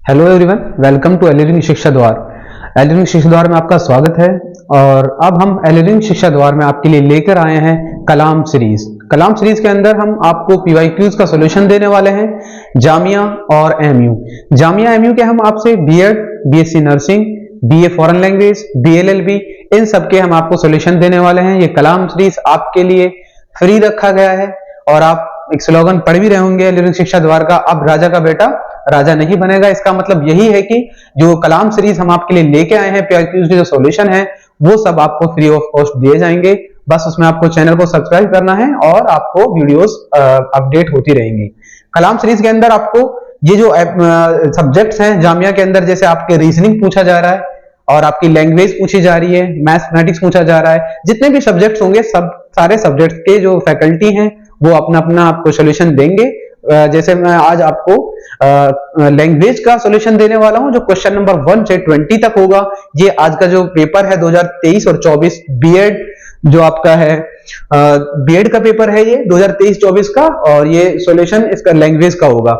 Hello everyone, welcome to एलिरिंग शिक्षा द्वार। एलिरिंग शिक्षा द्वार में आपका स्वागत है। और अब हम एलिरिंग शिक्षा द्वार में आपके लिए लेकर आए हैं कलाम सीरीज। कलाम सीरीज के अंदर हम आपको पीवाईक्यूज का सॉल्यूशन देने वाले हैं, जामिया और एमयू। जामिया एमयू के हम आपसे BEd, BSc nursing, BA foreign language, BLLB, इन सब के हम आपको सॉल्यूशन देने वाले हैं। ये कलाम सीरीज आपके लिए फ्री रखा गया है। और आप एक स्लोगन पढ़ भी रहे होंगे एलिरिंग शिक्षा द्वार का, अब राजा का बेटा राजा नहीं बनेगा। इसका मतलब यही है कि जो कलाम सीरीज हम आपके लिए लेके आए हैं, पीवाईक्यूज के जो सॉल्यूशन है वो सब आपको फ्री ऑफ कॉस्ट दिए जाएंगे। बस उसमें आपको चैनल को सब्सक्राइब करना है और आपको वीडियोस अपडेट होती रहेंगी। कलाम सीरीज के अंदर आपको ये जो सब्जेक्ट्स हैं जामिया के अंदर, जैसे आपके रीजनिंग पूछा जा रहा है और आपकी लैंग्वेज पूछी जा रही है, मैथमेटिक्स पूछा जा रहा है, जितने भी सब्जेक्ट्स होंगे सब सारे सब्जेक्ट्स के जो फैकल्टी हैं वो अपना अपना आपको सॉल्यूशन देंगे। जैसे मैं आज आपको लैंग्वेज का सॉल्यूशन देने वाला हूं, जो क्वेश्चन नंबर 1 से 20 तक होगा। ये आज का जो पेपर है 2023 और 24 बीएड जो आपका है, बीएड का पेपर है ये 2023-24 का, और ये सॉल्यूशन इसका लैंग्वेज का होगा।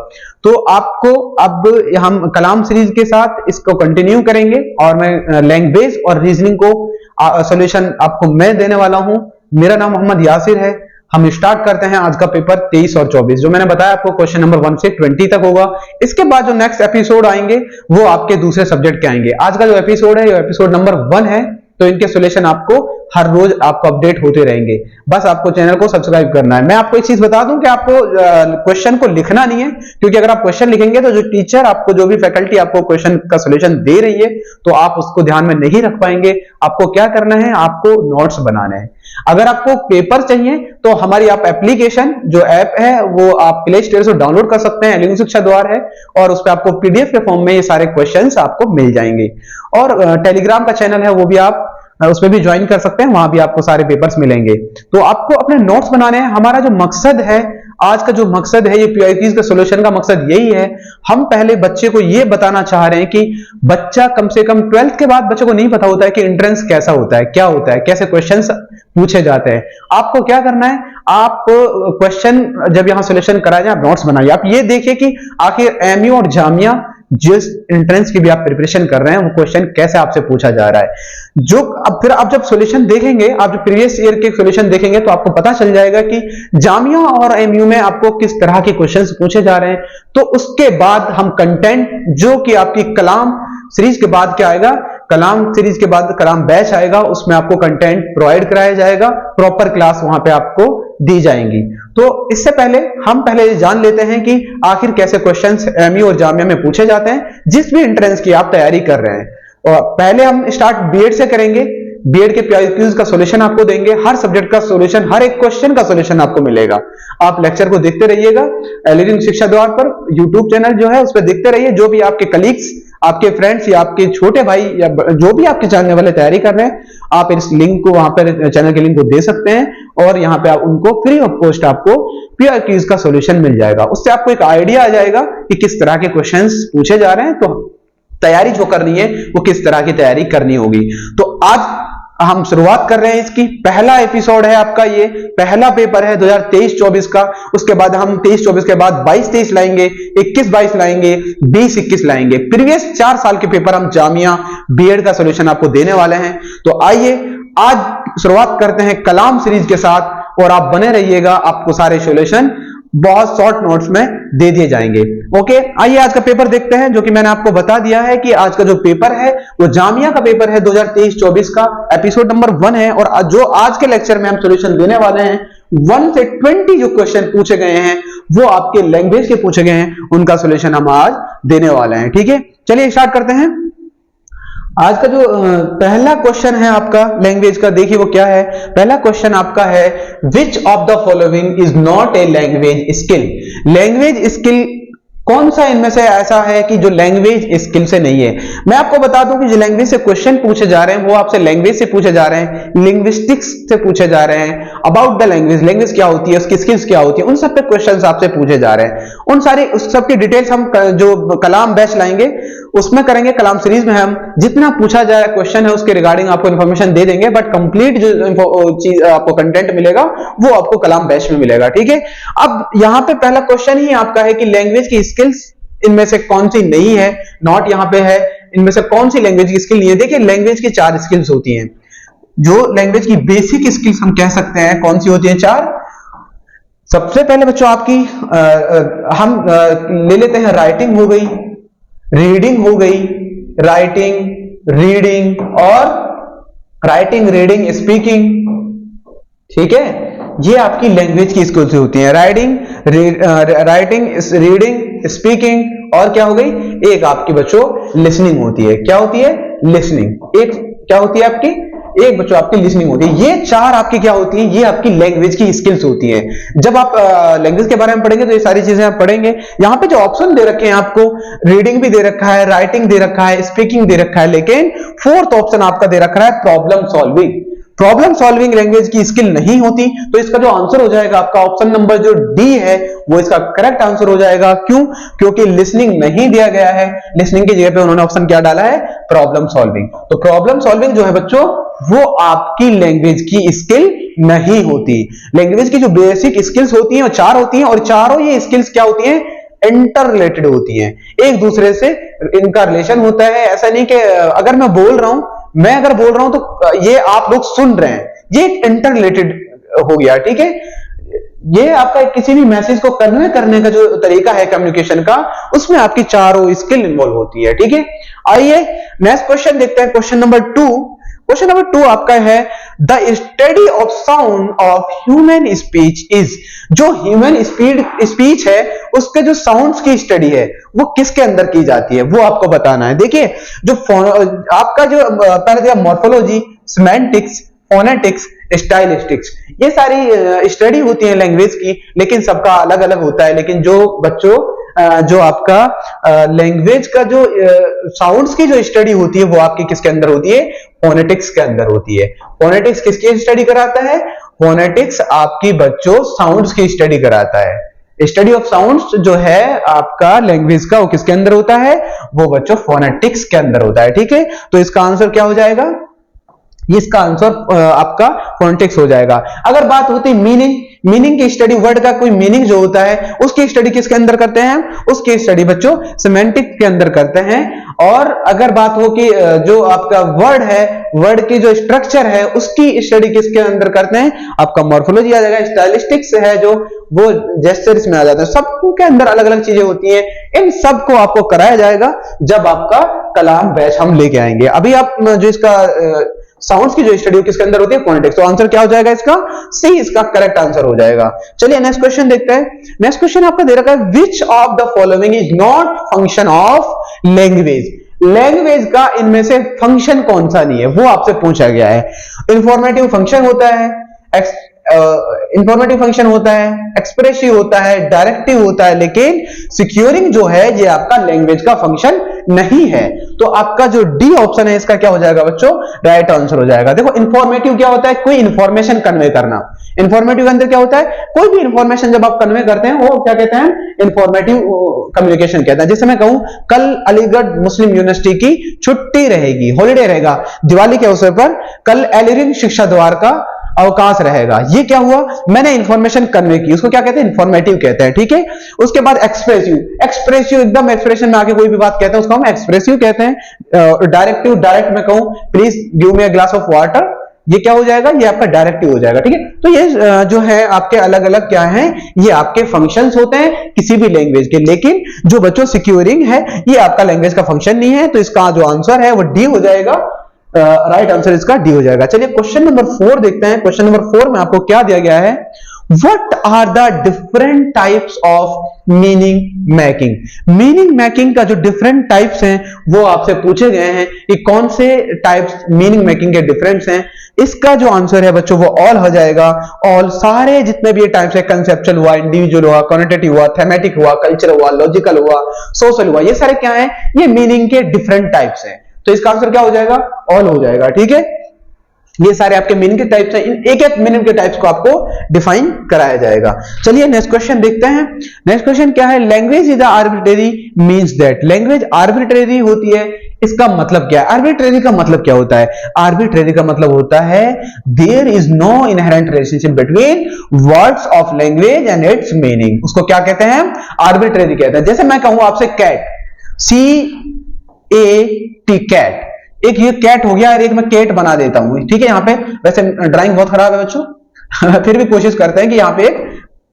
तो आपको अब हम कलाम सीरीज के साथ इसको कंटिन्यू करेंगे और मैं लैंग्वेज और रीजनिंग को सॉल्यूशन आपको मैं देने वाला हूं। मेरा नाम मोहम्मद यासिर है। हम स्टार्ट करते हैं आज का पेपर 23 और 24, जो मैंने बताया आपको क्वेश्चन नंबर 1 से 20 तक होगा। इसके बाद जो नेक्स्ट एपिसोड आएंगे वो आपके दूसरे सब्जेक्ट के आएंगे। आज का जो एपिसोड है ये एपिसोड नंबर 1 है, तो इनके सॉल्यूशन आपको हर रोज आपको अपडेट होते रहेंगे। बस आपको चैनल को सब्सक्राइब करना है। मैं आपको एक चीज बता दूं कि आपको क्वेश्चन को लिखना नहीं है, क्योंकि अगर आप क्वेश्चन लिखेंगे तो जो टीचर आपको, जो भी फैकल्टी आपको क्वेश्चन का सॉल्यूशन दे रही है, तो आप उसको ध्यान में नहीं रख पाएंगे। आपको क्या करना है, आपको नोट्स बनाने हैं। अगर आपको पेपर चाहिए तो हमारी आप एप्लीकेशन जो ऐप है वो आप प्ले स्टोर से डाउनलोड कर सकते हैं, एलिरिंग शिक्षा द्वार है, और उस पर आपको पीडीएफ के फॉर्म में ये सारे क्वेश्चंस आपको मिल जाएंगे। और टेलीग्राम का चैनल है वो भी आप उसमें भी ज्वाइन कर सकते हैं, वहां भी आपको सारे पेपर्स मिलेंगे। तो आपको अपने नोट्स बनाने हैं। हमारा जो मकसद है, आज का जो मकसद है, ये पीवाईक्यूज के सॉल्यूशन का मकसद यही है। हम पहले बच्चे को ये बताना चाह रहे हैं कि बच्चा कम से कम 12th के बाद बच्चे को नहीं पता होता है कि एंट्रेंस कैसा होता है, क्या होता है, कैसे क्वेश्चंस पूछे जाते हैं। आपको क्या करना है, आप क्वेश्चन जब यहां सॉल्यूशन कराए जाए, आप नोट्स बनाइए। आप ये देखिए कि आखिर एमयू और जामिया जिस एंट्रेंस की भी आप प्रिपरेशन कर रहे हैं वो क्वेश्चन कैसे आपसे पूछा जा रहा है। जो अब फिर आप जब सॉल्यूशन देखेंगे, आप जो प्रीवियस ईयर के सॉल्यूशन देखेंगे तो आपको पता चल जाएगा कि जामिया और एमयू में आपको किस तरह के क्वेश्चंस पूछे जा रहे हैं। तो उसके बाद हम कंटेंट, जो कि आपकी कलाम सीरीज के बाद क्या आएगा, कलाम सीरीज के बाद कलाम बैच आएगा, उसमें आपको कंटेंट प्रोवाइड कराया जाएगा, प्रॉपर क्लास वहां पे आपको दी जाएंगी। तो इससे पहले हम पहले जान लेते हैं कि आखिर कैसे क्वेश्चंस एमयू और जामिया में पूछे जाते हैं, जिस भी एंट्रेंस की आप तैयारी कर रहे हैं। और पहले हम स्टार्ट बीएड से करेंगे। बीएड के पीवाईक्यूज का सॉल्यूशन आपको देंगे, हर सब्जेक्ट का सॉल्यूशन, हर एक क्वेश्चन का सॉल्यूशन आपको मिलेगा। आप लेक्चर को देखते रहिएगा, एलिरिंग शिक्षा द्वार पर यूट्यूब चैनल जो है उस पर देखते रहिए। जो भी आपके कलीग्स, आपके फ्रेंड्स या आपके छोटे भाई या जो भी आपके जानने वाले तैयारी कर रहे हैं, आप इस लिंक को, वहां पर चैनल के लिंक को दे सकते हैं और यहां पे आप उनको फ्री ऑफ कॉस्ट आपको पीवाईक्यूज का सॉल्यूशन मिल जाएगा। उससे आपको एक आइडिया आ जाएगा कि किस तरह के क्वेश्चंस पूछे जा रहे हैं, तो तैयारी जो करनी है वो किस तरह की तैयारी करनी होगी। तो आज हम शुरुआत कर रहे हैं इसकी। पहला एपिसोड है आपका, ये पहला पेपर है 2023-24 का। उसके बाद हम 23-24 के बाद 22-23 लाएंगे, 21-22 लाएंगे, 20-21 लाएंगे। प्रीवियस 4 साल के पेपर हम जामिया बीएड का सॉल्यूशन आपको देने वाले हैं। तो आइए आज शुरुआत करते हैं कलाम सीरीज के साथ, और आप बने रहिएगा, आपको सारे सॉल्यूशन बहुत शॉर्ट नोट्स में दे दिए जाएंगे। ओके, आइए आज का पेपर देखते हैं, जो कि मैंने आपको बता दिया है कि आज का जो पेपर है वो जामिया का पेपर है 2023-24 का, एपिसोड नंबर 1 है। और जो आज के लेक्चर में हम सॉल्यूशन देने वाले हैं, 1 से 20 जो क्वेश्चन पूछे गए हैं वो आपके लैंग्वेज के पूछे गए हैं, उनका सॉल्यूशन हम आज देने वाले हैं। ठीक है, चलिए स्टार्ट करते हैं। आज का जो पहला क्वेश्चन है आपका लैंग्वेज का, देखिए वो क्या है। पहला क्वेश्चन आपका है, which of the following is not a language skill. Language skill कौन सा इनमें से ऐसा है कि जो लैंग्वेज स्किल से नहीं है। मैं आपको बता दूं कि जो लैंग्वेज से क्वेश्चन पूछे जा रहे हैं वो आपसे लैंग्वेज से पूछे जा रहे हैं, लिंग्विस्टिक्स से पूछे जा रहे हैं, अबाउट द लैंग्वेज, लैंग्वेज क्या होती है, उसकी स्किल्स क्या होती है, उन सब पे क्वेश्चंस आपसे पूछे जा रहे हैं। उन सारे उस सब की डिटेल्स हम जो कलाम बैच लाएंगे उसमें करेंगे। कलाम सीरीज में हम जितना पूछा जाए क्वेश्चन है उसके रिगार्डिंग आपको इन्फॉर्मेशन दे देंगे, बट कंप्लीट जो चीज आपको कंटेंट मिलेगा वो आपको कलाम बैच में मिलेगा। ठीक है, अब यहां पे पहला क्वेश्चन ही आपका है कि लैंग्वेज की स्किल्स इनमें से कौन सी नहीं है, नॉट यहां पे है, इनमें से कौन सी लैंग्वेज की स्किल नहीं है। देखिए लैंग्वेज की 4 स्किल्स होती हैं, जो लैंग्वेज की बेसिक स्किल्स हम कह सकते हैं कौन सी होती हैं 4। सबसे पहले बच्चों आपकी हम ले लेते हैं राइटिंग हो गई, रीडिंग हो गई, राइटिंग, रीडिंग और राइटिंग, रीडिंग, स्पीकिंग, ठीक है, ये आपकी लैंग्वेज की स्किल्स होती हैं। राइटिंग, रीडिंग, स्पीकिंग और क्या हो गई, एक आपकी बच्चों लिसनिंग होती है। क्या होती है, लिसनिंग। एक क्या होती है आपकी, एक बच्चों आपकी लिसनिंग होती है। ये 4 आपकी क्या होती है, ये आपकी लैंग्वेज की स्किल्स होती है। जब आप लैंग्वेज के बारे में पढ़ेंगे तो ये सारी चीजें आप पढ़ेंगे। यहां पे जो ऑप्शन दे रखे हैं आपको, रीडिंग भी दे रखा है, राइटिंग दे रखा है, स्पीकिंग दे रखा है, लेकिन 4th ऑप्शन आपका दे रखा है problem solving. Problem solving language की स्किल नहीं होती, तो इसका जो आंसर हो जाएगा आपका ऑप्शन नंबर जो डी है वो इसका करेक्ट आंसर हो जाएगा। क्यों, क्योंकि लिसनिंग नहीं दिया गया है, लिसनिंग की जगह पे उन्होंने ऑप्शन क्या डाला है, प्रॉब्लम सॉल्विंग। तो प्रॉब्लम सॉल्विंग जो है बच्चों वो आपकी लैंग्वेज की स्किल नहीं होती। लैंग्वेज की जो बेसिक स्किल्स होती हैं वो 4 होती हैं, और चारों ये स्किल्स क्या होती हैं, इंटर रिलेटेड होती हैं, एक दूसरे से इनका रिलेशन होता है। ऐसा नहीं कि अगर मैं बोल रहा हूं, मैं अगर बोल रहा हूं तो ये आप लोग सुन रहे हैं, ये एक इंटर रिलेटेड हो गया, ठीक है। ये आपका किसी भी मैसेज को कन्वे करने का जो तरीका है कम्युनिकेशन का, उसमें आपकी चारों स्किल इन्वॉल्व होती है, ठीक है। आइए नेक्स्ट क्वेश्चन देखते हैं, क्वेश्चन नंबर 2। क्वेश्चन नंबर 2 आपका है the study of sound of human speech is. जो ह्यूमन स्पीच है उसके जो साउंड्स की स्टडी है वो किसके अंदर की जाती है, वो आपको बताना है। देखिए जो आपका जो पहले दिया मॉर्फोलॉजी, सिमेंटिक्स, फोनेटिक्स, स्टाइलिस्टिक्स, ये सारी स्टडी होती है लैंग्वेज की, लेकिन सबका अलग अलग होता है। लेकिन जो बच्चों जो आपका लैंग्वेज का जो साउंड्स की जो स्टडी होती है वो आपकी किसके अंदर होती है, फोनेटिक्स के अंदर होती है। फोनेटिक्स किसकी स्टडी कराता है, फोनेटिक्स आपकी बच्चों साउंड्स की स्टडी कराता है। स्टडी ऑफ साउंड्स जो है आपका लैंग्वेज का वो किसके अंदर होता है, वो बच्चों फोनेटिक्स के अंदर होता है, ठीक है। तो इसका आंसर क्या हो जाएगा, इसका आंसर आपका फोनेटिक्स हो जाएगा। अगर बात होती है मीनिंग की स्टडी, वर्ड का कोई मीनिंग जो होता है उसकी स्टडी किसके अंदर करते हैं, उसकी स्टडी बच्चों सिमेंटिक के अंदर करते हैं। और अगर बात हो कि जो आपका वर्ड है, वर्ड की जो स्ट्रक्चर है उसकी स्टडी किसके अंदर करते हैं, आपका मॉर्फोलॉजी आ जाएगा। स्टाइलिस्टिक्स है जो वो जेस्चर्स में आ जाता है। सबके अंदर अलग अलग चीजें होती हैं, इन सब को आपको कराया जाएगा जब आपका कलाम बैच हम लेके आएंगे। अभी आप जो इसका साउंड्स की जो स्टडी किसके अंदर होती है, फोनेटिक्स। तो आंसर क्या हो जाएगा इसका, सी इसका करेक्ट आंसर हो जाएगा। चलिए नेक्स्ट क्वेश्चन देखते हैं। नेक्स्ट क्वेश्चन आपका दे रखा है which of the following is not function of language. Language का इनमें से फंक्शन कौन सा नहीं है, वो आपसे पूछा गया है। इंफॉर्मेटिव फंक्शन होता है, इंफॉर्मेटिव फंक्शन होता है, एक्सप्रेसिव होता है, डायरेक्टिव होता है, लेकिन सिक्योरिंग जो है ये आपका लैंग्वेज का फंक्शन नहीं है। तो आपका जो डी ऑप्शन है इसका क्या हो जाएगा बच्चों, राइट आंसर हो जाएगा। देखो इंफॉर्मेटिव क्या होता है, कोई इंफॉर्मेशन कन्वे करना। इंफॉर्मेटिव के अंदर क्या होता है, कोई भी इंफॉर्मेशन जब आप कन्वे करते हैं वो क्या कहते हैं, इंफॉर्मेटिव कम्युनिकेशन कहते हैं। जैसे मैं कहूं कल अलीगढ़ मुस्लिम यूनिवर्सिटी की छुट्टी रहेगी, हॉलीडे रहेगा, दिवाली के अवसर पर कल एलिरिंग शिक्षा द्वार का अवकाश रहेगा। ये क्या हुआ, मैंने इंफॉर्मेशन कन्वे की, उसको क्या कहते हैं, इंफॉर्मेटिव कहते हैं, ठीक है। उसके बाद एक्सप्रेसिव एकदम एक्सप्रेशन में आके कोई भी बात कहते हैं उसको हम एक्सप्रेसिव कहते हैं। डायरेक्टिव, डायरेक्ट में कहूं please give me a glass of water, ये क्या हो जाएगा, ये आपका डायरेक्टिव हो जाएगा, ठीक है। तो ये जो है आपके अलग अलग क्या है, ये आपके फंक्शंस होते हैं किसी भी लैंग्वेज के। लेकिन जो बच्चों सिक्योरिंग है ये आपका लैंग्वेज का फंक्शन नहीं है, तो इसका जो आंसर है वो डी हो जाएगा। राइट आंसर इसका डी हो जाएगा। चलिए क्वेश्चन नंबर 4 देखते हैं। क्वेश्चन नंबर 4 में आपको क्या दिया गया है, what are the different types of meaning making. Meaning making का जो डिफरेंट टाइप्स हैं वो आपसे पूछे गए हैं कि कौन से टाइप्स मीनिंग मेकिंग के डिफरेंस हैं। इसका जो आंसर है बच्चों वो ऑल हो जाएगा। ऑल सारे जितने भी ये टाइप्स है, कंसेप्चुअल हुआ, इंडिविजुअल हुआ, क्वांटिटेटिव हुआ, थेमेटिक हुआ, कल्चर हुआ, लॉजिकल हुआ, सोशल हुआ, ये सारे क्या है, ये मीनिंग के डिफरेंट टाइप्स हैं। तो इसका आंसर क्या हो जाएगा, ऑल हो जाएगा, ठीक है। ये सारे आपके मीनिंग के टाइप्स हैं, इन एक एक मीनिंग के टाइप्स को आपको डिफाइन कराया जाएगा। चलिए नेक्स्ट क्वेश्चन देखते हैं। नेक्स्ट क्वेश्चन क्या है, language is arbitrary means that. Language arbitrary होती है इसका मतलब क्या है? आर्बिट्रेरी का मतलब क्या होता है? आर्बिट्रेरी का मतलब होता है there is no inherent relationship between words of language and its meaning. उसको क्या कहते हैं? आर्बिट्रेरी कहते हैं। जैसे मैं कहूं आपसे कैट, CAT कैट, एक ये कैट हो गया और एक मैं केट बना देता हूं, ठीक है। यहां पे वैसे ड्राइंग बहुत खराब है बच्चों फिर भी कोशिश करते हैं कि यहां पे एक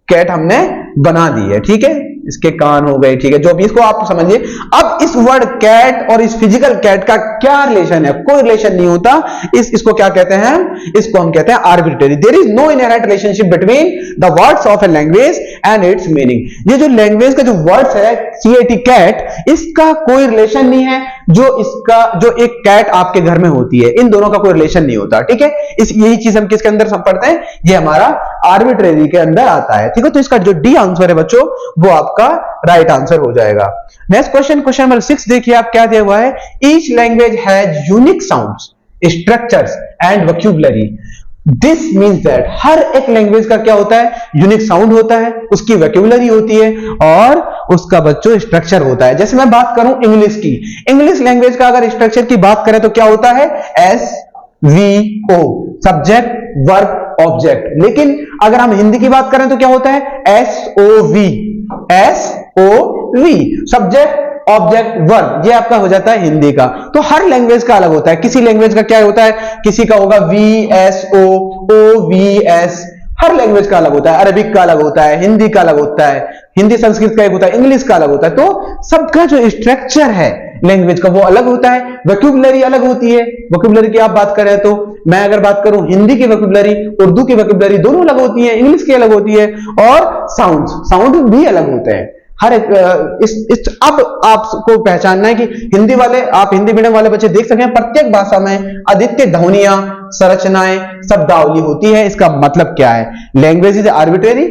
कैट हमने बना दी है, ठीक है। इसके कान हो गए, ठीक है, जो भी, इसको आप समझिए। अब इस वर्ड कैट और इस फिजिकल कैट का क्या रिलेशन है? कोई रिलेशन नहीं होता। इसको क्या कहते हैं? इसको हम कहते हैं arbitrary. There is no inherent relationship between the words of a language and its meaning. ये जो लैंग्वेज का जो वर्ड्स है CAT कैट, इसका कोई रिलेशन नहीं है जो एक कैट आपके घर में होती है, इन दोनों का कोई रिलेशन नहीं होता, ठीक है। यही चीज हम किसके अंदर पढ़ते हैं? ये हमारा आर्बिट्रेरी के अंदर आता है, ठीक है। तो इसका जो डी आंसर है बच्चों, वो आपका राइट आंसर हो जाएगा। नेक्स्ट क्वेश्चन, क्वेश्चन नंबर 6 देखिए आप क्या दिया हुआ है। Each language has unique sounds, structures and vocabulary. This means that हर एक लैंग्वेज का क्या होता है? यूनिक साउंड होता है, उसकी वोकैब्युलरी होती है और उसका बच्चों स्ट्रक्चर होता है। जैसे मैं बात करूं इंग्लिश की, इंग्लिश लैंग्वेज का अगर स्ट्रक्चर की बात करें तो क्या होता है? SVO, subject verb object. लेकिन अगर हम हिंदी की बात करें तो क्या होता है? SOV, subject object verb. ये आपका हो जाता है हिंदी का। तो हर लैंग्वेज का अलग होता है। किसी लैंग्वेज का क्या होता है? किसी का होगा VSO, OVS। हर लैंग्वेज का अलग होता है। अरबिक का अलग होता है, हिंदी का अलग होता है, हिंदी संस्कृत का एक होता है, इंग्लिश का अलग होता है। तो सबका जो स्ट्रक्चर है लैंग्वेज का वो अलग होता है। वोकैब्युलरी अलग होती है। वोकैब्युलरी की आप बात करें तो मैं अगर बात करूं हिंदी की वोकैब्युलरी, उर्दू की वोकैब्युलरी दोनों अलग होती है, इंग्लिश की अलग होती है, और साउंड भी अलग होते हैं। हर एक अब आपको पहचानना है कि हिंदी वाले, आप हिंदी मीडियम वाले बच्चे देख सकते हैं प्रत्येक भाषा में अद्वितीय ध्वनियां, संरचनाएं, शब्दावली होती है। इसका मतलब क्या है? Language is arbitrary.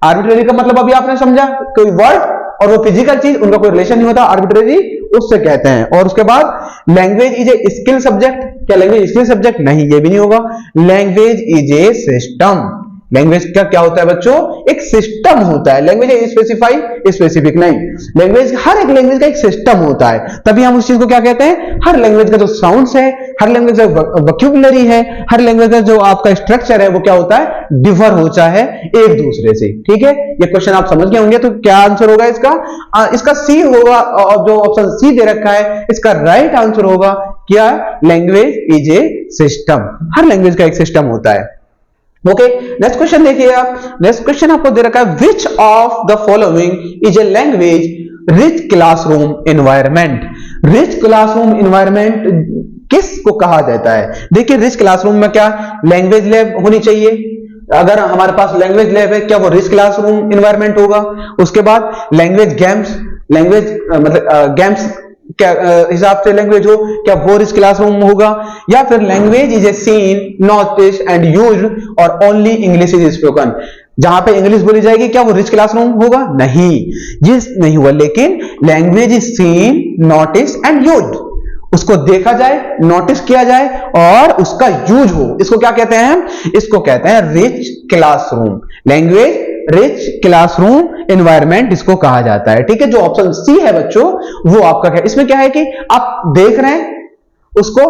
आर्बिट्रेरी का मतलब अभी आपने समझा, कोई वर्ड और वो फिजिकल चीज, उनका कोई रिलेशन नहीं होता, आर्बिट्रेरी उससे कहते हैं। और उसके बाद language is a skill subject. क्या लैंग्वेज स्किल सब्जेक्ट? नहीं, ये भी नहीं होगा। Language is A system. Language का क्या होता है बच्चों? एक सिस्टम होता है। लैंग्वेज स्पेसिफिक नहीं। लैंग्वेज, हर एक लैंग्वेज का एक सिस्टम होता है, तभी हम उस चीज को क्या कहते हैं? हर लैंग्वेज का जो साउंड्स है, हर लैंग्वेज का वोकैब्युलरी है, हर लैंग्वेज का जो आपका स्ट्रक्चर है वो क्या होता है? डिफर होता है एक दूसरे से, ठीक है। ये क्वेश्चन आप समझ गए होंगे। तो क्या आंसर होगा इसका? इसका सी होगा, और जो ऑप्शन सी दे रखा है इसका राइट आंसर होगा क्या? Language is A system. Her language का एक सिस्टम होता है। ओके, नेक्स्ट क्वेश्चन देखिए आप। नेक्स्ट क्वेश्चन आपको दे रखा है, which of the following is a language rich classroom environment. Rich classroom environment किसको कहा जाता है? देखिए, रिच क्लासरूम में क्या लैंग्वेज लैब होनी चाहिए। अगर हमारे पास लैंग्वेज लैब है, क्या वो रिच क्लासरूम एनवायरमेंट होगा? उसके बाद लैंग्वेज गेम्स, लैंग्वेज मतलब गेम्स क्या हिसाब से लैंग्वेज हो, क्या वो रिच क्लासरूम होगा? या फिर language is a seen, notice and used और ओनली इंग्लिश इज स्पोकन। जहां पे इंग्लिश बोली जाएगी, क्या वो रिच क्लासरूम होगा? नहीं, ये नहीं हुआ। लेकिन language is seen, notice and used, उसको देखा जाए, नोटिस किया जाए और उसका यूज हो, इसको क्या कहते हैं? इसको कहते हैं rich classroom. Language rich classroom environment इसको कहा जाता है, ठीक है। जो ऑप्शन सी है बच्चों, वो आपका क्या? इसमें क्या है कि आप देख रहे हैं उसको,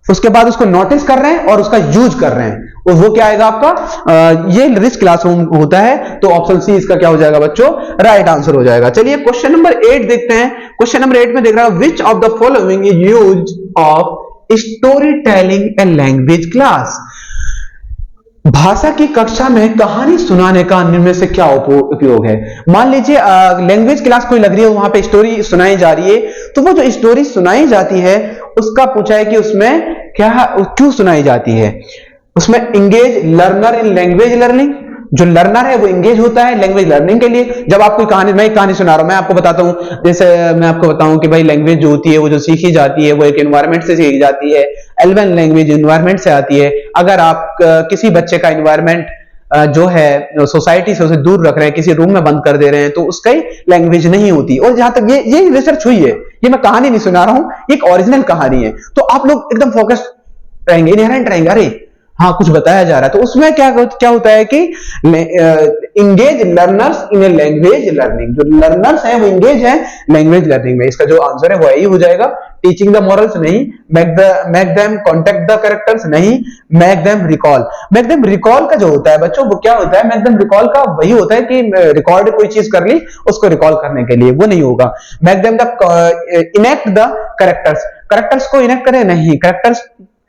उसके बाद उसको नोटिस कर रहे हैं और उसका यूज कर रहे हैं, और वो क्या आएगा आपका? ये रिच क्लासरूम होता है। तो ऑप्शन सी इसका क्या हो जाएगा बच्चों? राइट आंसर हो जाएगा। चलिए क्वेश्चन नंबर 8 देखते हैं। क्वेश्चन नंबर 8 में देख रहा है, which of the following is use of story telling a language class. भाषा की कक्षा में कहानी सुनाने का निम्न से क्या उपयोग है? मान लीजिए लैंग्वेज क्लास कोई लग रही है, वहां पे स्टोरी सुनाई जा रही है, तो वो जो स्टोरी सुनाई जाती है उसका पूछा है कि उसमें क्या, क्यों सुनाई जाती है? उसमें engage learner in language learning. जो लर्नर है वो इंगेज होता है लैंग्वेज लर्निंग के लिए। जब आप कोई कहानी, मैं एक कहानी सुना रहा हूं, मैं आपको बताता हूं, जैसे मैं आपको बताऊं कि भाई लैंग्वेज जो होती है वो जो सीखी जाती है वो एक एनवायरनमेंट से सीखी जाती है। एल्वन लैंग्वेज एनवायरनमेंट से आती है। अगर आप किसी बच्चे का एनवायरनमेंट जो है सोसाइटी से उसे दूर रख रहे हैं, किसी रूम में बंद कर दे रहे हैं, तो उसका लैंग्वेज नहीं होती। और जहां तक ये रिसर्च हुई है, ये मैं कहानी नहीं सुना रहा हूं, एक ओरिजिनल कहानी है, तो आप लोग एकदम फोकस रहेंगे, इनहेरेंट रहेंगे, अरे हाँ कुछ बताया जा रहा है। तो उसमें क्या होता है कि engage learners in a language learning. जो लर्नर्स हैं वो इंगेज हैं लैंग्वेज लर्निंग में। इसका जो आंसर है वो यही हो जाएगा, टीचिंग द मॉरल्स नहीं, make them contact the characters नहीं, make them recall. Make them recall का जो होता है बच्चों, वो क्या होता है, मेक देम रिकॉल का वही होता है कि रिकॉर्ड कोई चीज कर ली उसको रिकॉल करने के लिए, वो नहीं होगा। Make them the enact the characters, characters को इनेक्ट करें नहीं, कैरेक्टर्स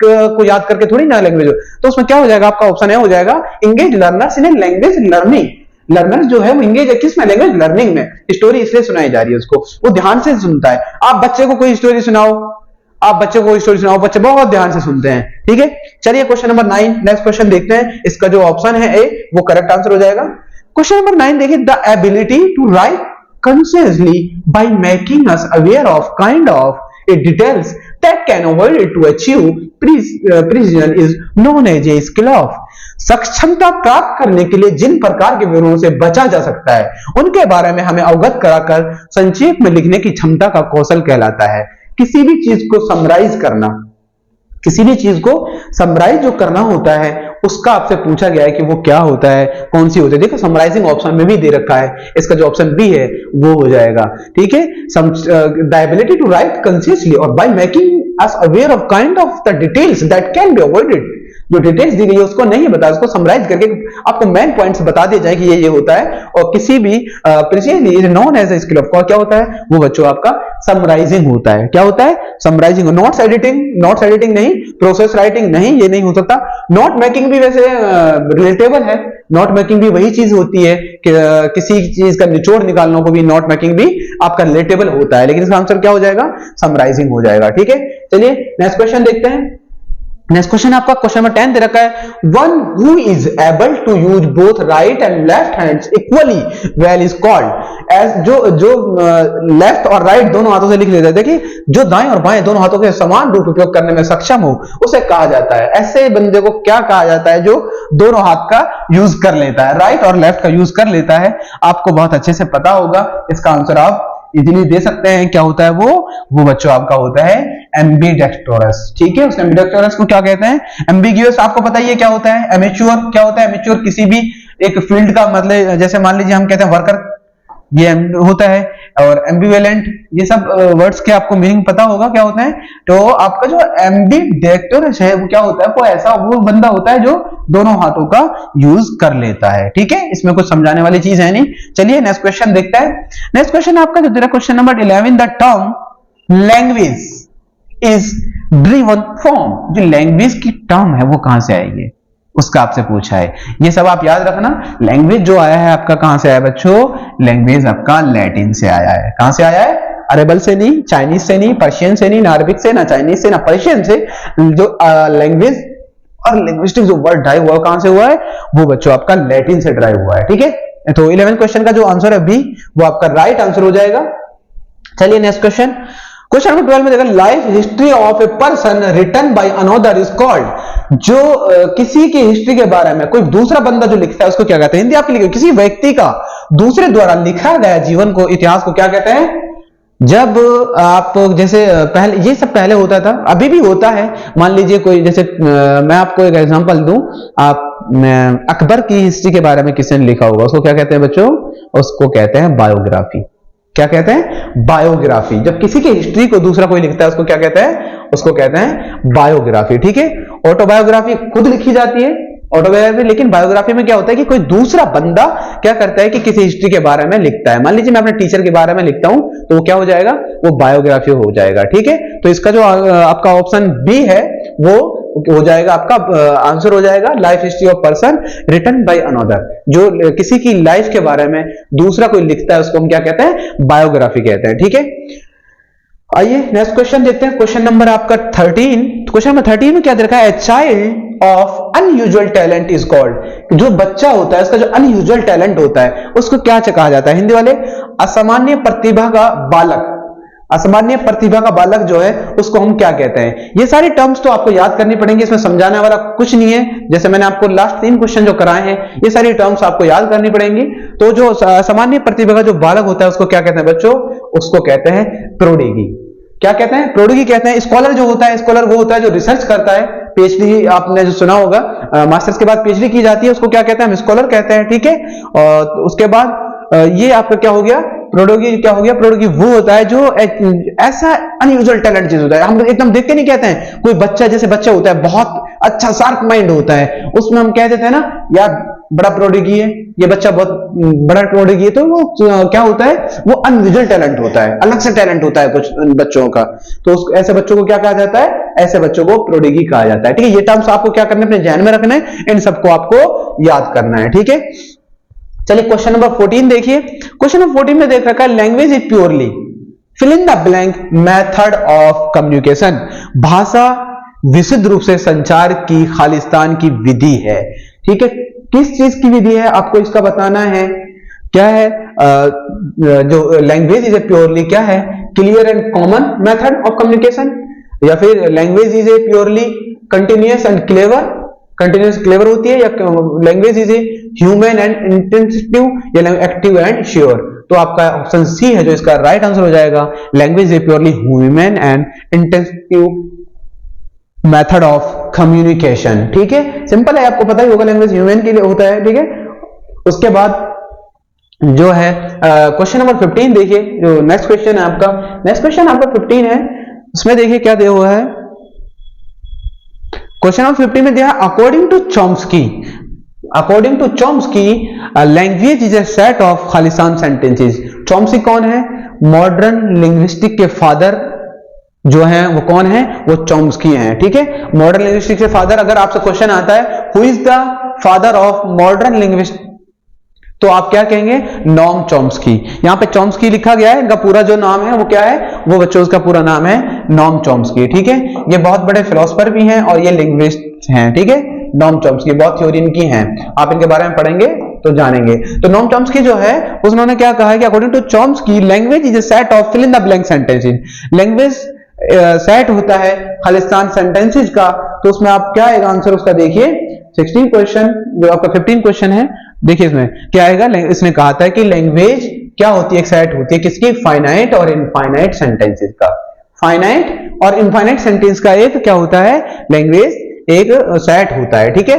को याद करके थोड़ी ना लैंग्वेज, तो उसमें क्या हो जाएगा, आपका ऑप्शन ए हो जाएगा, engage learners in a language learning. Learner जो है वो इंगेज है किस में, लैंग्वेज लर्निंग में। स्टोरी इसलिए सुनाई जा रही है उसको, वो ध्यान से सुनता है। आप बच्चे को कोई स्टोरी सुनाओ, आप बच्चे को स्टोरी सुनाओ, बच्चे बहुत ध्यान से सुनते हैं, ठीक है। चलिए क्वेश्चन नंबर 9, नेक्स्ट क्वेश्चन देखते हैं। इसका जो ऑप्शन है ए, वो करेक्ट आंसर हो जाएगा। क्वेश्चन नंबर 9 देखिए, the ability to write consciously by making us aware of kind of a details that can avoid to achieve precision is known as a skill of। सक्षमता प्राप्त करने के लिए जिन प्रकार के विवरणों से बचा जा सकता है उनके बारे में हमें अवगत कराकर संक्षेप में लिखने की क्षमता का कौशल कहलाता है। किसी भी चीज को समराइज करना, किसी भी चीज को समराइज जो करना होता है उसका आपसे पूछा गया है कि वो क्या होता है, कौन सी होती है। देखो समराइजिंग ऑप्शन में भी दे रखा है, इसका जो ऑप्शन बी है वो हो जाएगा, ठीक है। The ability to write consciously और by making us aware of kind of the details that can be avoided. जो डिटेल्स दी गई है उसको नहीं बता, उसको समराइज करके आपको मेन पॉइंट्स बता दिया जाए कि ये होता है। और किसी भी precisely is known as a skill of, क्या होता है वो बच्चों आपका समराइजिंग होता है। क्या होता है, summarising. Notes editing, notes editing नहीं, प्रोसेस राइटिंग नहीं, ये नहीं हो सकता। नोट मेकिंग भी वैसे रिलेटेबल है, नोट मेकिंग भी वही चीज होती है कि किसी चीज का निचोड़ निकालने को भी नोट मेकिंग भी आपका रिलेटेबल होता है, लेकिन इसका आंसर क्या हो जाएगा, समराइजिंग हो जाएगा, ठीक है। चलिए नेक्स्ट क्वेश्चन देखते हैं। नेक्स्ट क्वेश्चन आपका क्वेश्चन नंबर 10 दे रखा है, one who is able to use both right and left hands equally well is called as. जो लेफ्ट और राइट दोनों हाथों से लिख लेता है, देखिए जो दाएं और बाएं दोनों हाथों के समान रूप उपयोग करने में सक्षम हो उसे कहा जाता है। ऐसे बंदे को क्या कहा जाता है, जो दोनों हाथ का यूज कर लेता है, राइट और लेफ्ट का यूज कर लेता है। आपको बहुत अच्छे से पता होगा, इसका आंसर आप इजीली दे सकते हैं। क्या होता है वो बच्चों आपका होता है एम्बीडेक्स्ट्रोरस, ठीक है। उस एम्बीडेक्स्ट्रोरस को क्या कहते हैं, एम्बिग्यूअस आपको पता ही है क्या होता है। एमेच्योर क्या होता है, एमेच्योर किसी भी एक फील्ड का मतलब, जैसे मान लीजिए हम कहते हैं वर्कर, ये होता है। और एम्बिवेलेंट, ये सब वर्ड्स के आपको मीनिंग पता होगा क्या होता है। तो आपका जो एम्बीडेक्स्ट्रोरस है वो क्या होता है, वो ऐसा वो बंदा होता है जो दोनों हाथों का यूज कर लेता है, ठीक है। इसमें कुछ समझाने वाली चीज है नहीं। चलिए नेक्स्ट क्वेश्चन देखते हैं। नेक्स्ट क्वेश्चन आपका जो तेरा question number 11, the term language is driven from. जो लैंग्वेज की टर्म है वो कहां से आएगी, उसका आपसे पूछा है। ये सब आप याद रखना। लैंग्वेज जो आया है आपका कहां से आया बच्चों, लैंग्वेज आपका लैटिन से आया है। कहां से आया है, अरेबल से नहीं, चाइनीज से नहीं, पर्शियन से नहीं, ना अरबिक से, ना चाइनीज से, ना पर्शियन से। जो लैंग्वेज और लिंग्विस्टिक जो वर्ड ड्राइव हुआ कहां से हुआ है, वो बच्चों आपका लैटिन से ड्राइव हुआ है, ठीक है। तो 11 क्वेश्चन का जो आंसर है बी, वो आपका राइट आंसर हो जाएगा। चलिए नेक्स्ट क्वेश्चन, क्वेश्चन नंबर 12 में देखा, life history of a person written by another is called. जो किसी की हिस्ट्री के बारे में कोई दूसरा बंदा जो लिखता है उसको क्या कहते हैं, हिंदी आपकी लिखी, किसी व्यक्ति का दूसरे द्वारा लिखा गया जीवन को, इतिहास को क्या कहते हैं। जब आप जैसे पहले, ये सब पहले होता था, अभी भी होता है। मान लीजिए कोई, जैसे मैं आपको एक एग्जांपल दूं, आप अकबर की हिस्ट्री के बारे में किसी ने लिखा होगा, उसको क्या कहते हैं बच्चों, उसको कहते हैं बायोग्राफी। क्या कहते हैं, बायोग्राफी। जब किसी की हिस्ट्री को दूसरा कोई लिखता है उसको क्या कहते हैं, उसको कहते हैं बायोग्राफी, ठीक है। ऑटोबायोग्राफी खुद लिखी जाती है, ऑटोबायोग्राफी, लेकिन बायोग्राफी में क्या होता है कि कोई दूसरा बंदा क्या करता है कि किसी हिस्ट्री के बारे में लिखता है। मान लीजिए मैं अपने टीचर के बारे में लिखता हूं तो वो क्या हो जाएगा, वो बायोग्राफी हो जाएगा, ठीक है। तो इसका जो आपका ऑप्शन बी है वो हो जाएगा, आपका आंसर हो जाएगा life history of person written by another. जो किसी की लाइफ के बारे में दूसरा कोई लिखता है उसको हम क्या कहते हैं, बायोग्राफी कहते हैं, ठीक है। आइए नेक्स्ट क्वेश्चन देखते हैं। क्वेश्चन नंबर आपका 13, क्वेश्चन नंबर 13 में क्या दे रखा है, child of unusual talent is called. जो बच्चा होता है उसका जो अनयूजुअल टैलेंट होता है उसको क्या कहा जाता है, हिंदी वाले, असामान्य प्रतिभा का बालक। असामान्य प्रतिभा का बालक जो है उसको हम क्या कहते हैं। ये सारी टर्म्स तो आपको याद करनी पड़ेंगी, इसमें समझाने वाला कुछ नहीं है। जैसे मैंने आपको लास्ट 3 क्वेश्चन जो कराए हैं, ये सारी टर्म्स आपको याद करनी पड़ेंगी। तो जो असामान्य प्रतिभा का जो बालक होता है उसको क्या कहते हैं बच्चों, उसको कहते हैं प्रोडिगी। क्या कहते हैं, प्रोडिगी कहते हैं। स्कॉलर जो होता है, स्कॉलर वो होता है जो रिसर्च करता है, पीएचडी आपने जो सुना होगा, मास्टर्स के बाद पीएचडी की जाती है, उसको क्या कहते हैं, हम स्कॉलर कहते हैं, ठीक है। और उसके बाद ये आपका क्या हो गया, प्रोडोगी क्या हो गया? प्रोडोगी वो होता है जो ऐसा अनयूजुअल टैलेंट चीज होता है। हम एकदम देख के नहीं कहते हैं, कोई बच्चा जैसे बच्चा होता है बहुत अच्छा शार्प माइंड होता है, उसमें हम कह देते हैं ना यार बड़ा प्रोडोगी है, ये बच्चा बहुत बड़ा प्रोडोगी है, तो वो क्या होता है? वो अनयूजुअल टैलेंट होता है, अलग से टैलेंट होता है कुछ बच्चों का, तो ऐसे बच्चों को क्या कहा जाता है? ऐसे बच्चों को प्रोडोगी कहा जाता है। ठीक है, ये टर्म्स आपको क्या करना है? अपने ध्यान में रखना है, इन सबको आपको याद करना है। ठीक है, चलिए क्वेश्चन नंबर 14 देखिए। क्वेश्चन नंबर 14 में देख रखा है language is purely fill in the blank method of communication. भाषा विशुद्ध रूप से संचार की खालिस्तान की विधि है। ठीक है, किस चीज की विधि है आपको इसका बताना है। क्या है? जो लैंग्वेज इज ए प्योरली क्या है? Clear and common method of communication, या फिर language is A purely continuous and clever, continuous clever होती है, या language is a human and intensive, या एक्टिव एंड श्योर। तो आपका ऑप्शन सी है जो इसका राइट आंसर हो जाएगा। Language is purely human and intensive method of communication. ठीक है, सिंपल है, आपको पता ही होगा लैंग्वेज ह्यूमन के लिए होता है। ठीक है, उसके बाद जो है क्वेश्चन नंबर 15 देखिए, जो नेक्स्ट क्वेश्चन है आपका, नेक्स्ट क्वेश्चन आपका 15 है, उसमें देखिए क्या दिया हुआ है। क्वेश्चन नंबर 15 में दिया according to Chomsky, according to Chomsky language is a set of Khalistan sentences. Chomsky कौन है? मॉडर्न लिंग्विस्टिक के फादर जो हैं वो कौन है? वो चॉम्स्की हैं। ठीक है, मॉडर्न लिंग्विस्टिक के फादर, अगर आपसे क्वेश्चन आता है who is the father of modern linguistic, तो आप क्या कहेंगे? Noam Chomsky. यहां पे चॉम्स्की लिखा गया है, इनका पूरा जो नाम है वो क्या है? वो बच्चों का पूरा नाम है नॉम चॉम्स्की। ठीक है, ये बहुत बड़े फिलोसोफर भी हैं और ये लिंग्विस्ट हैं। ठीक है, नॉम चॉम्स्की, बहुत थ्योरी इनकी हैं, आप इनके बारे में पढ़ेंगे तो जानेंगे। तो नॉम चॉम्स्की जो है उन्होंने क्या कहा है कि according to Chomsky language is a set of fill in the blank sentences. Language set होता है खालिस्तान सेंटेंसेस का, तो उसमें आप क्या आएगा आंसर उसका? देखिए 16 क्वेश्चन, जो आपका 15 क्वेश्चन है, देखिए इसमें क्या आएगा। इसने कहा था कि लैंग्वेज क्या होती है? एक सेट होती है किसकी? फाइनाइट और इनफाइनाइट सेंटेंसेस का। फाइनाइट और इनफाइनाइट सेंटेंस का एक क्या होता है? लैंग्वेज एक सेट होता है। ठीक है,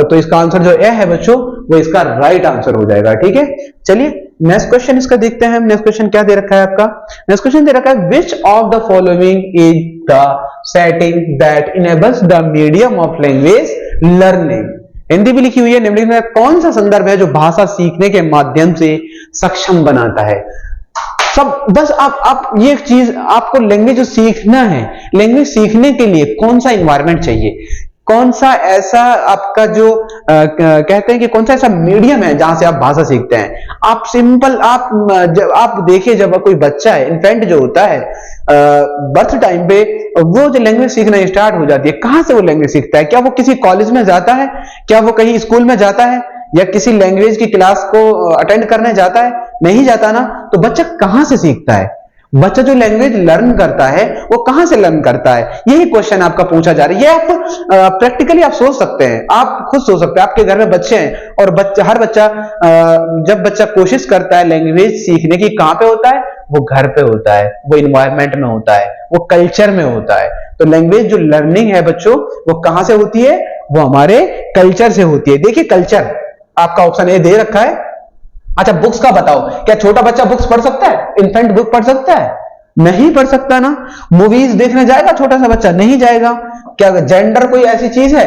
तो इसका आंसर जो ए है बच्चों वो इसका राइट आंसर हो जाएगा। ठीक है, चलिए नेक्स्ट क्वेश्चन इसका देखते हैं। नेक्स्ट क्वेश्चन क्या दे रखा है आपका? नेक्स्ट क्वेश्चन दे रखा है which of the following is the setting that enables the medium of language learning. Hindi भी लिखी हुई है, निम्नलिखित में कौन सा संदर्भ है जो भाषा सीखने के माध्यम से सक्षम बनाता है? सब बस आप ये चीज, आपको लैंग्वेज जो सीखना है, लैंग्वेज सीखने के लिए कौन सा इन्वायरमेंट चाहिए, कौन सा ऐसा आपका जो कहते हैं कि कौन सा ऐसा मीडियम है जहां से आप भाषा सीखते हैं। आप सिंपल आप देखिए, जब कोई बच्चा है, इन्फेंट जो होता है बर्थ टाइम पे, वो जो लैंग्वेज सीखना स्टार्ट हो जाती है, कहां से वो लैंग्वेज सीखता है? क्या वो किसी कॉलेज में जाता है? क्या वो कहीं स्कूल में जाता है? या किसी लैंग्वेज की क्लास को अटेंड करने जाता है? नहीं जाता ना, तो बच्चा कहां से सीखता है? बच्चा जो लैंग्वेज लर्न करता है वो कहां से लर्न करता है? यही क्वेश्चन आपका पूछा जा रहा है। ये आप प्रैक्टिकली आप सोच सकते हैं, आप खुद सोच सकते हैं। आपके घर में बच्चे हैं और हर बच्चा जब बच्चा कोशिश करता है लैंग्वेज सीखने की, कहां पे होता है? वो घर पे होता है, वो इन्वायरमेंट में होता है, वो कल्चर में होता है। तो लैंग्वेज जो लर्निंग है बच्चों, वो कहां से होती है? वो हमारे कल्चर से होती है। देखिए कल्चर आपका ऑप्शन ए दे रखा है। अच्छा, बुक्स का बताओ, क्या छोटा बच्चा बुक्स पढ़ सकता है? इन्फेंट बुक पढ़ सकता है? नहीं पढ़ सकता ना। मूवीज देखने जाएगा छोटा सा बच्चा? नहीं जाएगा। क्या जेंडर कोई ऐसी चीज है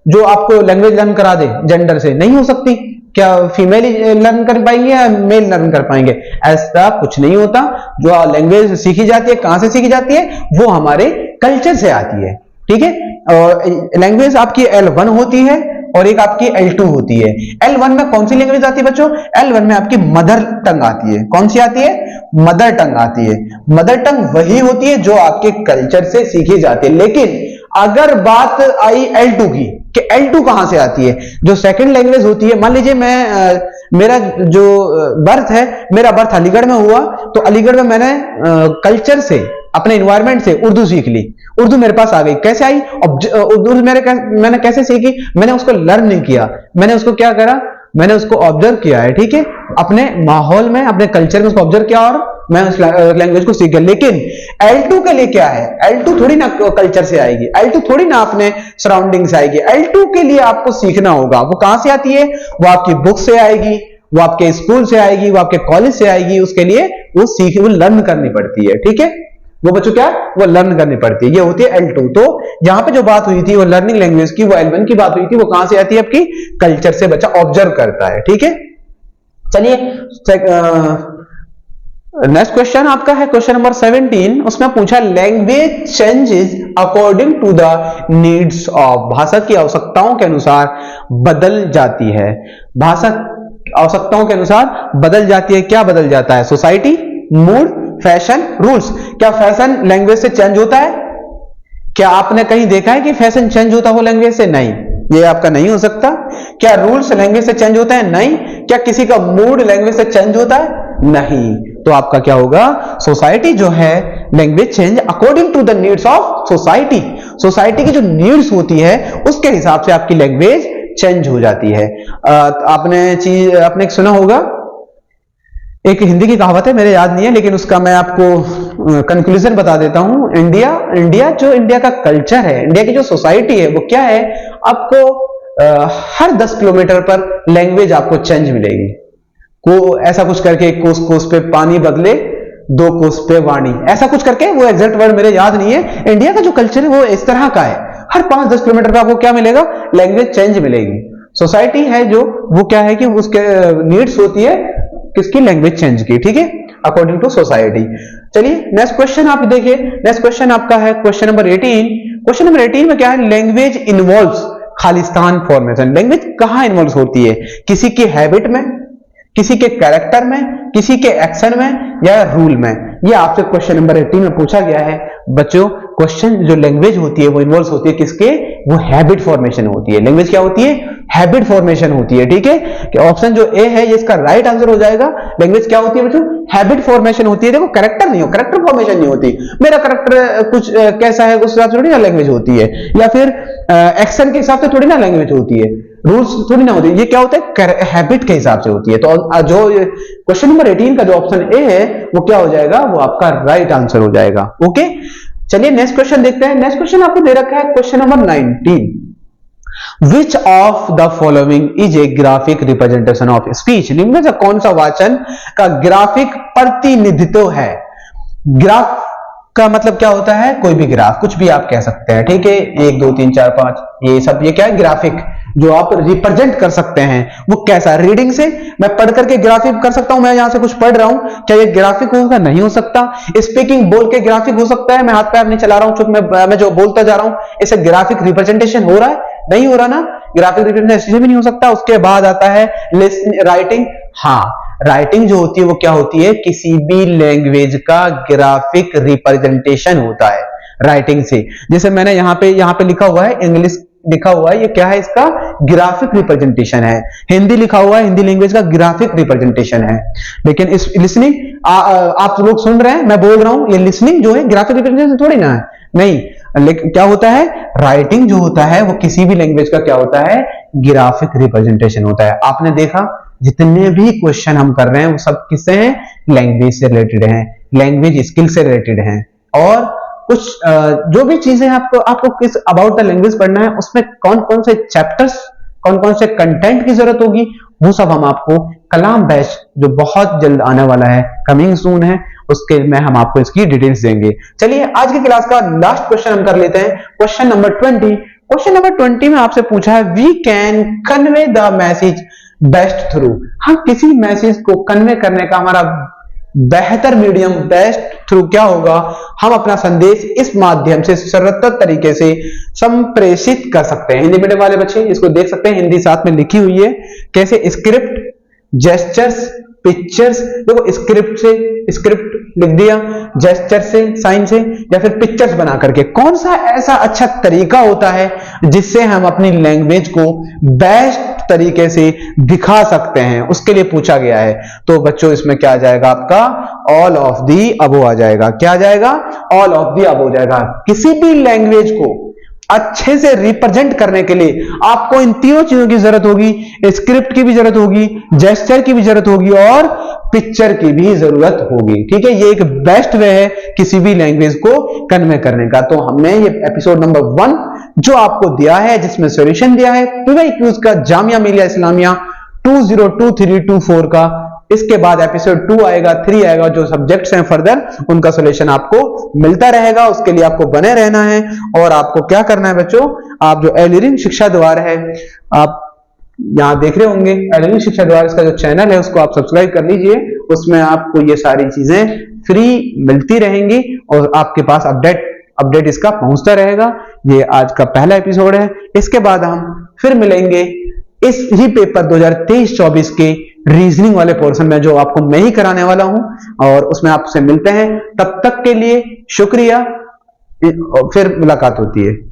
जो आपको लैंग्वेज लर्न करा दे? जेंडर से नहीं हो सकती। क्या फीमेल लर्न कर पाएंगे या मेल लर्न कर पाएंगे? ऐसा कुछ नहीं होता। जो लैंग्वेज सीखी जाती है, कहां से सीखी जाती है? वो हमारे कल्चर से आती है। ठीक है, और लैंग्वेज आपकी L1 होती है और एक आपकी L2 होती है। L1 में कौन सी लैंग्वेज आती है बच्चों? L1 में आपकी मदर टंग आती है। कौन सी आती है? मदर टंग आती है। मदर टंग वही होती है जो आपके कल्चर से सीखी जाती है। लेकिन अगर बात आई L2 की, कि L2 कहां से आती है? जो सेकंड लैंग्वेज होती है, मान लीजिए मेरा जो बर्थ है, मेरा बर्थ अलीगढ़ में हुआ, तो अलीगढ़ में मैंने कल्चर से, अपने इन्वायरमेंट से उर्दू सीख ली। उर्दू मेरे पास आ गई। कैसे आई? उर्दू मैंने कैसे सीखी? मैंने उसको लर्न नहीं किया, मैंने उसको क्या करा? मैंने उसको ऑब्जर्व किया है। ठीक है, अपने माहौल में, अपने कल्चर में उसको ऑब्जर्व किया और मैं उस लैंग्वेज को सीख गया। लेकिन L2 के लिए क्या है? L2 थोड़ी ना कल्चर से आएगी, L2 थोड़ी ना अपने सराउंडिंग से आएगी। L2 के लिए आपको सीखना होगा। वो कहां से आती है? वो आपकी बुक से आएगी, वो आपके स्कूल से आएगी, वो आपके कॉलेज से आएगी, उसके लिए वो लर्न करनी पड़ती है। ठीक है, वो बच्चों क्या वो लर्न करनी पड़ती है, ये होती है L2। तो यहां पे जो बात हुई थी वो लर्निंग लैंग्वेज की, वो L1 की बात हुई थी, वो कहां से आती है आपकी कल्चर से, बच्चा ऑब्जर्व करता है। ठीक है, चलिए नेक्स्ट क्वेश्चन आपका है क्वेश्चन नंबर 17। उसमें पूछा language changes according to the needs of, भाषा की आवश्यकताओं के अनुसार बदल जाती है। भाषा आवश्यकताओं के अनुसार बदल जाती है। क्या बदल जाता है? Society, mood, fashion, rules. क्या फैशन लैंग्वेज से चेंज होता है? क्या आपने कहीं देखा है कि फैशन चेंज होता हो लैंग्वेज से? नहीं, ये आपका नहीं हो सकता। क्या रूल्स लैंग्वेज से चेंज होता है? नहीं। क्या किसी का मूड लैंग्वेज से चेंज होता है? नहीं। तो आपका क्या होगा? सोसाइटी जो है language change according to the needs of society. Society की जो नीड्स होती है उसके हिसाब से आपकी लैंग्वेज चेंज हो जाती है। आपने सुना होगा, एक हिंदी की कहावत है, मेरे याद नहीं है, लेकिन उसका मैं आपको कंक्लूजन बता देता हूं। इंडिया का कल्चर है, इंडिया की जो सोसाइटी है वो क्या है, आपको हर 10 किलोमीटर पर लैंग्वेज आपको चेंज मिलेगी। को ऐसा कुछ करके कोस पे पानी बदले 2 कोस पे वाणी, ऐसा कुछ करके, वो एग्जैक्ट वर्ड मेरे याद नहीं है। इंडिया का जो कल्चर है वो इस तरह का है, हर 5-10 किलोमीटर पर आपको क्या मिलेगा? लैंग्वेज चेंज मिलेगी। सोसाइटी है जो वो क्या है कि उसके नीड्स होती है किसकी? लैंग्वेज चेंज की। ठीक है, अकॉर्डिंग टू सोसाइटी। चलिए नेक्स्ट क्वेश्चन आप देखिए। नेक्स्ट क्वेश्चन आपका है क्वेश्चन नंबर 18। क्वेश्चन नंबर 18 में क्या है? Language involves Khalistan formation. Language कहां इन्वॉल्व होती है? किसी की हैबिट में, किसी के कैरेक्टर में, किसी के एक्शन में, या रूल में? ये आपसे क्वेश्चन नंबर 18 में पूछा गया है। बच्चों क्वेश्चन जो लैंग्वेज होती है वो इन्वॉल्व होती है किसके? वो हैबिट फॉर्मेशन होती है। लैंग्वेज क्या होती है? हैबिट फॉर्मेशन होती है। ठीक है, कि ऑप्शन जो ए है ये इसका राइट आंसर हो जाएगा। लैंग्वेज क्या होती है बच्चों? हैबिट फॉर्मेशन होती है। देखो कैरेक्टर नहीं हो, कैरेक्टर फॉर्मेशन नहीं होती। मेरा कैरेक्टर कुछ कैसा है उस हिसाब से थोड़ी ना लैंग्वेज होती है, या फिर एक्शन के हिसाब से थोड़ी ना लैंग्वेज होती है, रूल्स थोड़ी ना होती है। ये क्या होता है? हैबिट के हिसाब से होती है। तो जो क्वेश्चन नंबर 18 का जो ऑप्शन ए है वो क्या हो जाएगा? वो आपका राइट आंसर हो जाएगा। ओके, चलिए नेक्स्ट क्वेश्चन देखते हैं। नेक्स्ट क्वेश्चन आपको दे रखा है question number 19। Which of the following is a graphic representation of speech? इनमें से कौन सा वाचन का ग्राफिक प्रतिनिधित्व है? ग्राफ का मतलब क्या होता है? कोई भी ग्राफ, कुछ भी आप कह सकते हैं। ठीक है, 1 2 3 4 5 ये सब, ये क्या है? ग्राफिक जो आप रिप्रेजेंट कर सकते हैं। वो कैसा? रीडिंग से मैं पढ़ करके ग्राफिक कर सकता हूं। मैं यहां से कुछ पढ़ रहा हूं, क्या ये ग्राफिक होगा? नहीं हो सकता। स्पीकिंग बोल के ग्राफिक हो सकता है, मैं हाथ पैर नहीं चला रहा हूं, चुप मैं जो बोलता जा रहा हूं, इसे ग्राफिक रिप्रेजेंटेशन हो रहा है? नहीं हो रहा ना, ग्राफिक रिप्रेजेंटेशन भी नहीं हो सकता। उसके बाद आता है राइटिंग। हाँ, राइटिंग जो होती है वो क्या होती है? किसी भी लैंग्वेज का ग्राफिक रिप्रेजेंटेशन होता है राइटिंग से। जैसे मैंने यहाँ पे लिखा हुआ है, इंग्लिश लिखा हुआ है, ये क्या है? इसका ग्राफिक रिप्रेजेंटेशन है। हिंदी लिखा हुआ है, हिंदी लैंग्वेज का ग्राफिक रिप्रेजेंटेशन है। लेकिन इस लिसनिंग आप लोग सुन रहे हैं, मैं बोल रहा हूं, ये लिसनिंग जो है ग्राफिक रिप्रेजेंटेशन थोड़ी ना है। नहीं, लेकिन क्या होता है? राइटिंग जो होता है वो किसी भी लैंग्वेज का क्या होता है? ग्राफिक रिप्रेजेंटेशन होता है। आपने देखा जितने भी क्वेश्चन हम कर रहे हैं वो सब किससे हैं? लैंग्वेज से रिलेटेड हैं, लैंग्वेज स्किल से रिलेटेड हैं। और कुछ जो भी चीजें आपको किस अबाउट द लैंग्वेज पढ़ना है, उसमें कौन कौन से चैप्टर्स, कौन कौन से कंटेंट की जरूरत होगी, वो सब हम आपको कलाम बैच जो बहुत जल्द आने वाला है, कमिंग सून है, उसके में हम आपको इसकी डिटेल्स देंगे। चलिए आज की क्लास का लास्ट क्वेश्चन हम कर लेते हैं, क्वेश्चन नंबर 20। क्वेश्चन नंबर 20 में आपसे पूछा है we can convey the message best through. हम किसी मैसेज को कन्वे करने का हमारा बेहतर मीडियम, बेस्ट थ्रू क्या होगा? हम अपना संदेश इस माध्यम से सरलतर तरीके से संप्रेषित कर सकते हैं। हिंदी मीडियम वाले बच्चे इसको देख सकते हैं, हिंदी साथ में लिखी हुई है। कैसे? Script, gestures, pictures. देखो स्क्रिप्ट से स्क्रिप्ट लिख दिया, जेस्चर से, साइन से, या फिर पिक्चर्स बना करके। कौन सा ऐसा अच्छा तरीका होता है जिससे हम अपनी लैंग्वेज को बेस्ट तरीके से दिखा सकते हैं, उसके लिए पूछा गया है। तो बच्चों इसमें क्या आ जाएगा? आपका ऑल ऑफ दी अबो आ जाएगा। क्या आ जाएगा? ऑल ऑफ दी अबो हो जाएगा। किसी भी लैंग्वेज को अच्छे से रिप्रेजेंट करने के लिए आपको इन तीनों चीजों की जरूरत होगी। स्क्रिप्ट की भी जरूरत होगी, जेस्चर की भी जरूरत होगी, और पिक्चर की भी जरूरत होगी। ठीक है, ये एक बेस्ट वे है किसी भी लैंग्वेज को कन्वे करने का। तो हमने ये एपिसोड नंबर 1 जो आपको दिया है, जिसमें सॉल्यूशन दिया है PYQs का जामिया मिलिया इस्लामिया 2023 24 का। इसके बाद एपिसोड 2 आएगा, 3 आएगा, जो सब्जेक्ट्स हैं फर्दर उनका सॉल्यूशन आपको मिलता रहेगा। उसके लिए आपको बने रहना है। और आपको क्या करना है बच्चों, आप जो एलियरिंग शिक्षा द्वार है, आप यहाँ देख रहे होंगे एलियरिंग शिक्षा द्वार, इसका जो चैनल है उसको आप सब्सक्राइब कर लीजिए। उसमें आपको ये सारी चीजें फ्री मिलती रहेंगी और आपके पास अपडेट इसका पहुंचता रहेगा। ये आज का पहला एपिसोड है। इसके बाद हम फिर मिलेंगे इस ही पेपर 2023-24 के रीजनिंग वाले पोर्शन में, जो आपको मैं ही कराने वाला हूं, और उसमें आपसे मिलते हैं। तब तक के लिए शुक्रिया, फिर मुलाकात होती है।